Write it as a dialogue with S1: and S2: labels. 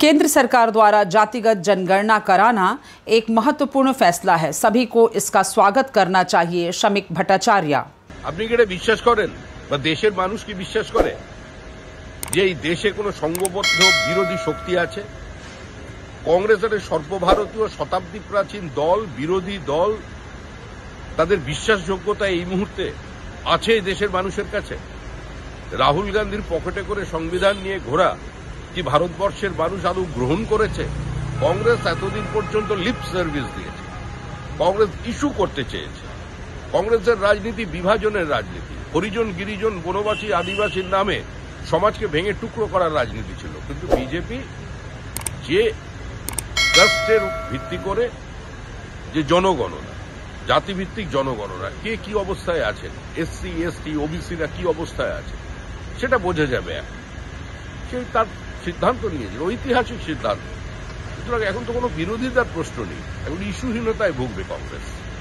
S1: केंद्र सरकार द्वारा जातिगत जनगणना कराना एक महत्वपूर्ण फैसला है। सभी को इसका स्वागत करना चाहिए। शमिक भट्टाचार्य।
S2: আপনি কি এটা বিশ্বাস করেন বা দেশের মানুষ কি বিশ্বাস করে যে এই দেশে কোনো সংঘবদ্ধ বিরোধী শক্তি আছে? কংগ্রেসের সর্বভারতীয় শতাব্দী প্রাচীন দল, বিরোধী দল, তাদের বিশ্বাসযোগ্যতা এই মুহূর্তে আছে এই দেশের মানুষের কাছে? রাহুল গান্ধীর পকেটে করে সংবিধান নিয়ে ঘোরা কি ভারতবর্ষের মানুষ আদৌ গ্রহণ করেছে? কংগ্রেস এতদিন পর্যন্ত লিপ সার্ভিস দিয়েছে, কংগ্রেস ইস্যু করতে চেয়েছে। কংগ্রেসের রাজনীতি বিভাজনের রাজনীতি, হরিজন গিরিজন বনবাসী আদিবাসীর নামে সমাজকে ভেঙে টুকরো করার রাজনীতি ছিল। কিন্তু বিজেপি যে কাস্টের ভিত্তি করে যে জনগণনা, জাতিভিত্তিক জনগণনা, কে কি অবস্থায় আছেন, এসসি এসটি ওবিসিরা কি অবস্থায় আছে সেটা বোঝা যাবে। সে তার সিদ্ধান্ত নিয়েছে, ঐতিহাসিক সিদ্ধান্ত। সুতরাং এখন তো কোনো বিরোধিতার প্রশ্ন নেই, এখন ইস্যুহীনতায় ভুগবে কংগ্রেস।